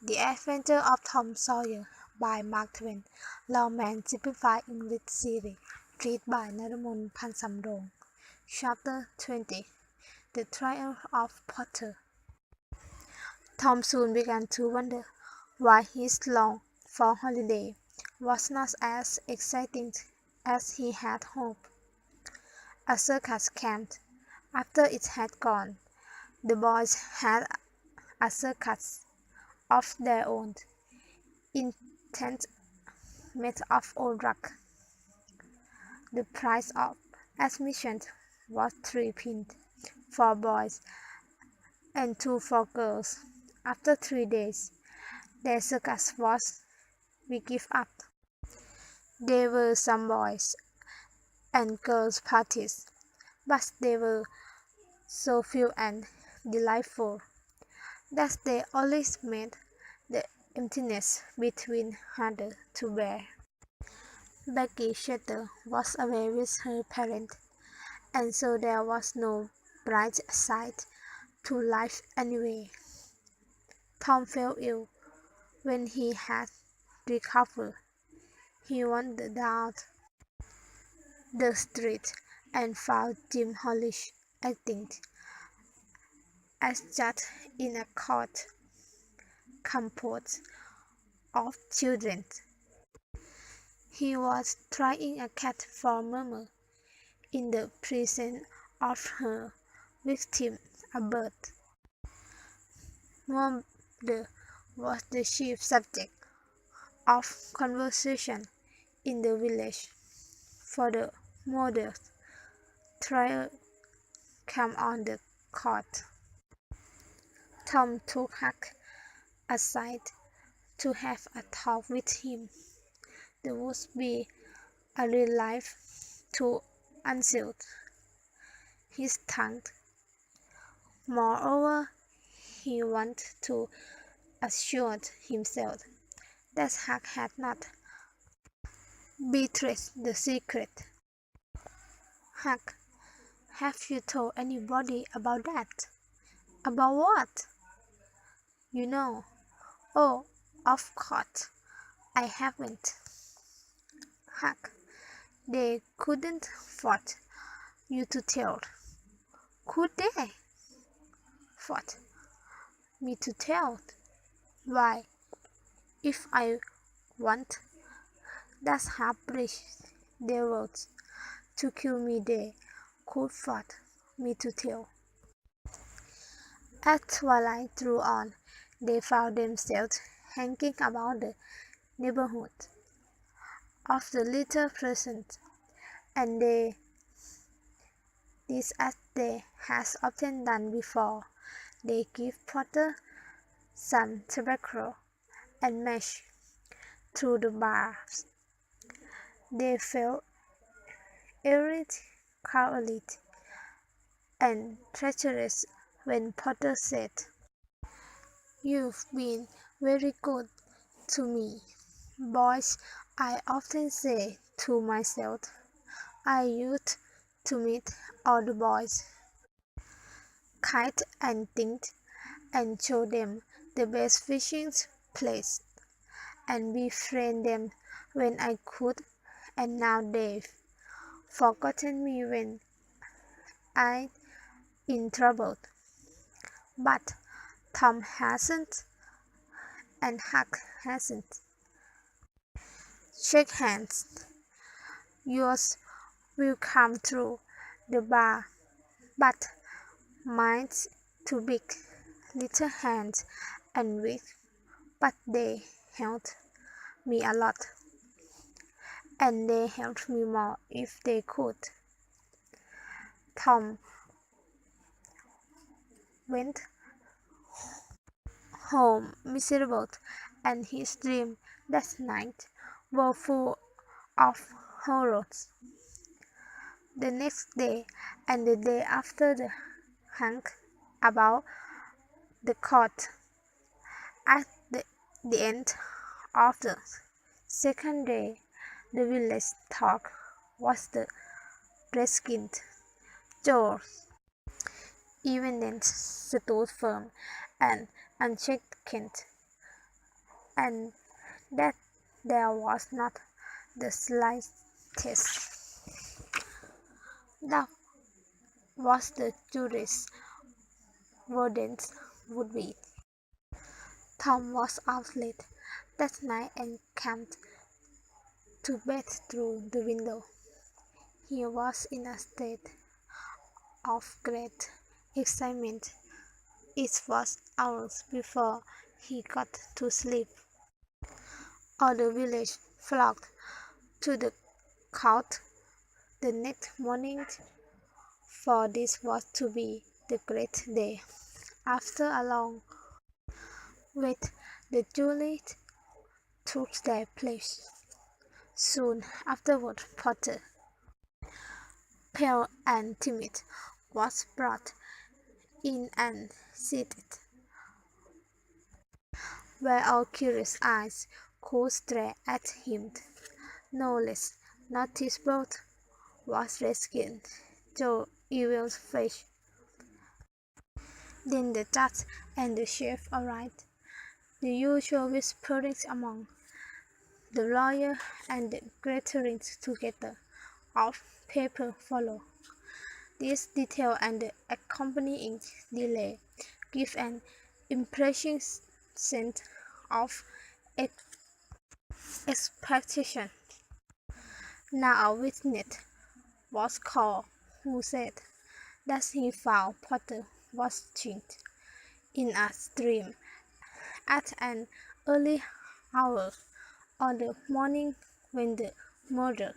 The Adventure of Tom Sawyer by Mark Twain Lawman Simplified English Series Read by Naramon Pansamrong Chapter 20 The Triumph of Potter Tom soon began to wonder why his long-fall holiday was not as exciting as he had hoped. A circus came. After it had gone, the boys had a circus of their own, in tent made of old rug. The price of admission was 3 pence for boys and 2 for girls. After 3 days, their circus was we give up. There were some boys and girls parties, but they were so few and delightful that they always made the emptiness between harder to bear. Becky Shatter was away with her parents, and so there was no bright side to life anyway. Tom fell ill. When he had recovered, he wandered down the street and found Jim Hollish acting as judge in a court composed of children. He was trying a cat for murder in the presence of her victim, a bird. Murder was the chief subject of conversation in the village, for the murder's trial came on the court. Tom took Huck aside to have a talk with him. There would be a relief to unseal his tongue. Moreover, he wanted to assure himself that Huck had not betrayed the secret. Huck, have you told anybody about that? About what? You know. Oh, of course, I haven't. Huck, they couldn't force you to tell. Could they? Force me to tell? Why, if I want that half-breed devils to kill me, they could force me to tell. As twilight drew on, they found themselves hanging about the neighborhood of the little pleasant, and they did as they had often done before. They gave Potter some tobacco and match through the bars. They felt irate, cowardly, and treacherous when Potter said, "You've been very good to me, boys. I often say to myself, I used to meet all the boys, kite and think, and show them the best fishing place, and befriend them when I could, and now they've forgotten me when I'm in trouble. But Tom hasn't, and Huck hasn't. Shake hands. Yours will come through the bar, but mine's too big. Little hands and weak, but they helped me a lot, and they helped me more if they could." Tom went home miserable, and his dreams that night were full of horrors. The next day and the day after the hung about the court. At the end of the second day, the village talk was the redskins. George even then stood firm and unshaken and that there was not the slightest doubt was the jury's verdict would be. Tom was out late that night and came to bed through the window. He was in a state of great excitement. It was hours before he got to sleep. All the village flocked to the court the next morning, for this was to be the great day. After a long wait, the jury took their place. Soon afterward, Potter, pale and timid, was brought in and seated, where all curious eyes could stare at him. No less noticeable was Redskins Joe Evil's face. Then the judge and the sheriff arrived. The usual whisperings among the lawyer and the glittering together of paper followed. This detail and the accompanying delay give an impression sense of expectation. Now a witness was called who said that he found Potter watching in a dream at an early hour on the morning when the murder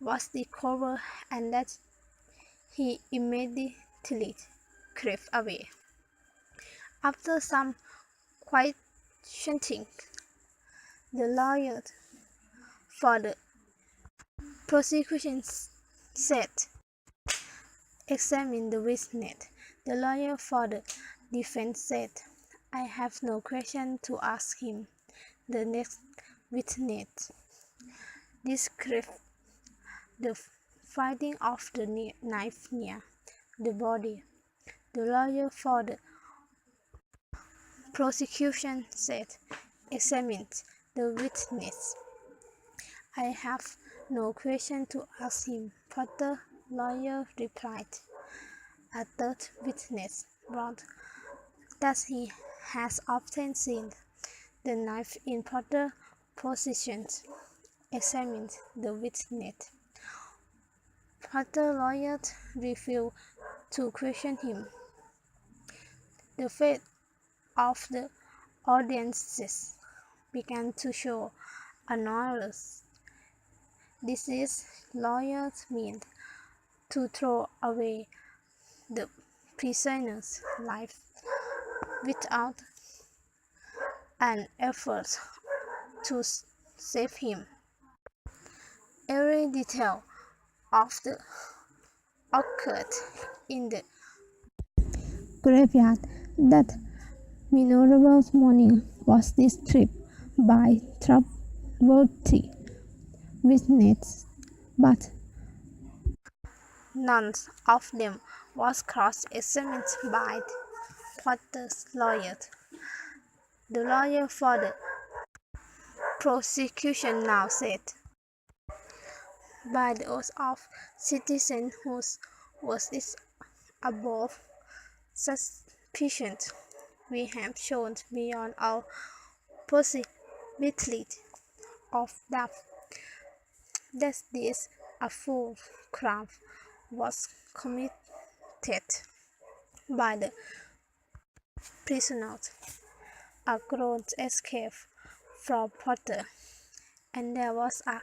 was discovered and that he immediately crept away. After some questioning, the lawyer for the prosecution said, "Examine the witness." The lawyer for the defense said, "I have no question to ask him." The next witness described the finding of the knife near the body. The lawyer for the prosecution said, "Examine the witness." "I have no question to ask him," Potter lawyer replied. A third witness wrote that he has often seen the knife in Potter's possession. Examined the witness. Potter lawyer refused to question him. The face of the audiences began to show annoyance. This is lawyers meant to throw away the prisoner's life without an effort to save him. Every detail of the occurred in the graveyard that memorable morning was described by trustworthy witnesses, but none of them was cross-examined by Potter's lawyer. The lawyer for the prosecution now said, "By the oath of citizens whose word is above suspicion, we have shown beyond all possibility of doubt that this awful crime was committed by the prisoners. A groan escaped from Potter, and there was a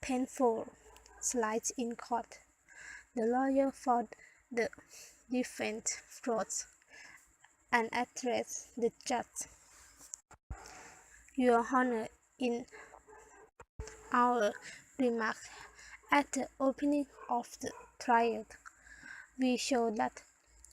painful silence in court. The lawyer for the defense rose and addressed the judge. Your Honor, in our remark at the opening of the trial, we show that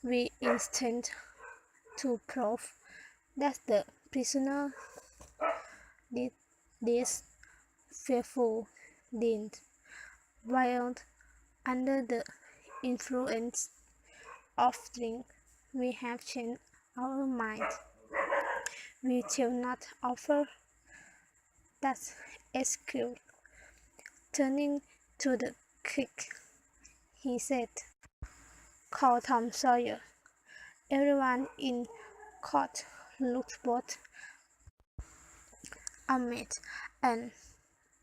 we intend to prove that the prisoner did this fearful deed while under the influence of drink. We have changed our mind. We shall not offer that excuse. Turning to the clique, he said, "Call Tom Sawyer." Everyone in court looked both amazed and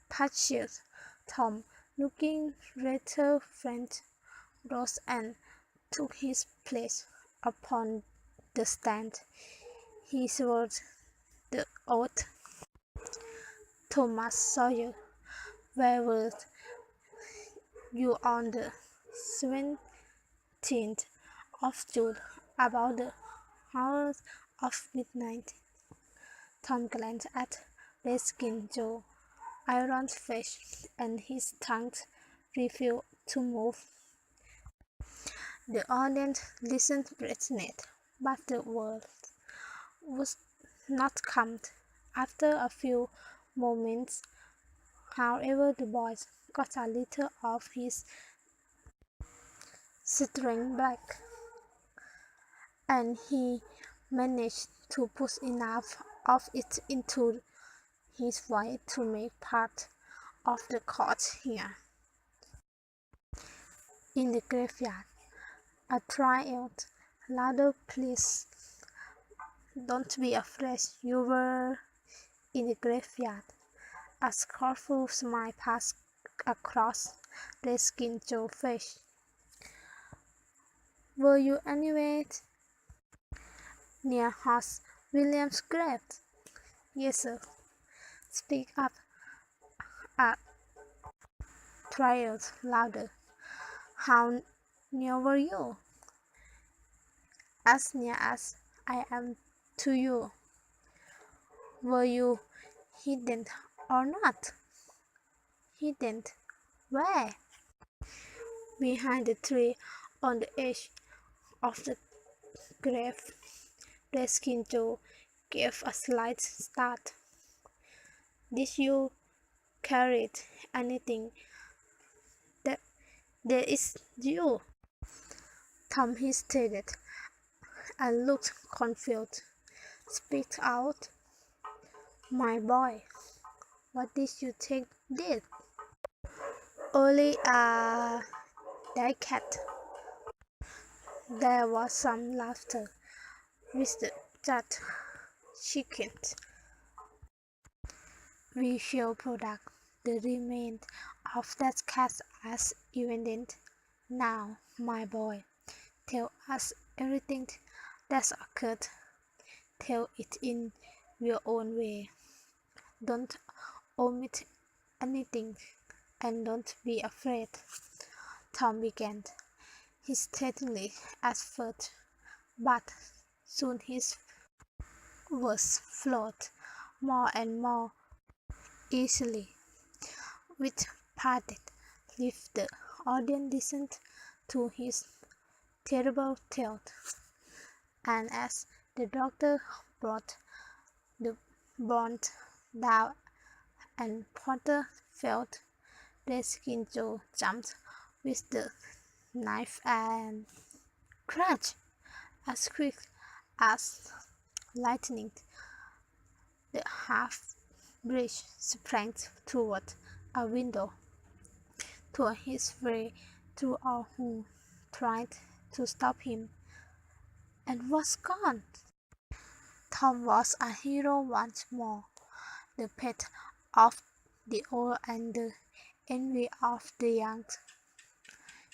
puzzled. Tom, looking rather faint, rose and took his place upon the stand. He swore the oath. "Thomas Sawyer, where were you on the 17th of June about the hour of midnight?" Tom glanced at Redskin Joe's iron face, and his tongue refused to move. The audience listened breathless, but the words would not come. After a few moments, however, the boy got a little of his strength back, and he managed to push enough of it into his voice to make part of the chorus here. In the graveyard, a triad, "Louder, please. Don't be afraid." You were in the graveyard. A scornful smile passed across Redskin Joe's face. "Were you anywhere near Horace Williams' grave?" "Yes, sir." "Speak up." A triad, louder. "How near were you?" "As near as I am to you." "Were you hidden or not?" "Hidden. Where?" "Behind the tree on the edge of the grave." Redskin Joe gave a slight start. "Did you carry anything that is you?" Tom hesitated and looked confused. "Speak out, my boy. What did you take did?" "Only a dead cat." There was some laughter, which the judge chickened. "We shall produce the remains of that cat as evidence. Now, my boy, tell us everything that's occurred. Tell it in your own way. Don't omit anything, and don't be afraid." Tom began, hesitatingly at first, but soon his words flowed more and more easily. With parted lips, the audience listened to his terrible tale, and as the doctor brought the bond down and Potter felt, Redskin Joe jumped with the knife and crash! As quick as lightning, the half-breed sprang toward a window, tore his way through all who tried to stop him, and was gone. Tom was a hero once more, the pet of the old and the envy of the young.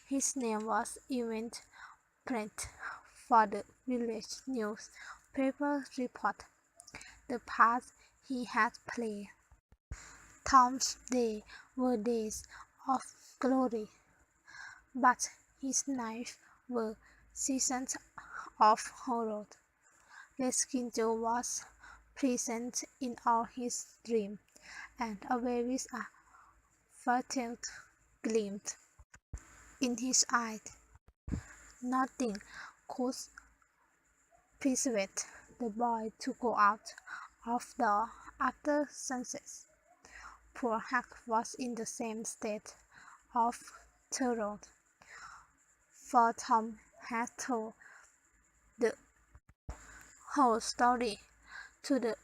His name was even printed for the village newspaper report. The part he had played. Tom's days were days of glory, but his nights were seasons of horror. Redskin Joe was present in all his dreams, and away with a fatal gleam in his eyes. Nothing could persuade the boy to go out of door after sunset. Poor Huck was in the same state of terror, for Tom had told the whole story to the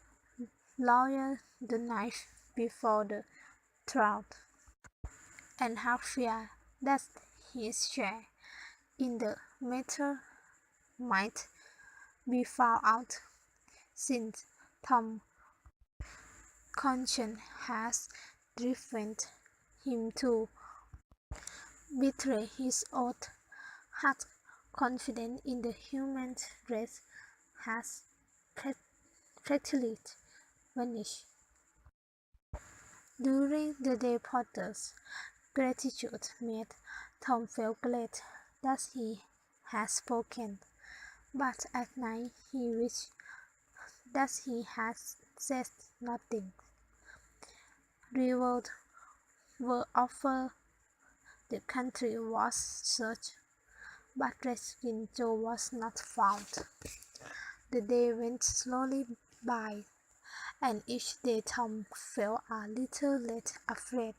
lawyer the night before the trial, and had feared that his share in the matter might be found out, since Tom's conscience has driven him to betray his oath. Had confidence in the human race has practically vanished. During the day, Potter's gratitude made Tom feel glad that he had spoken, but at night he wished that he had said nothing. Rewards were offered, the country was searched, but Reskin Joe was not found. The day went slowly by, and each day Tom felt a little less afraid.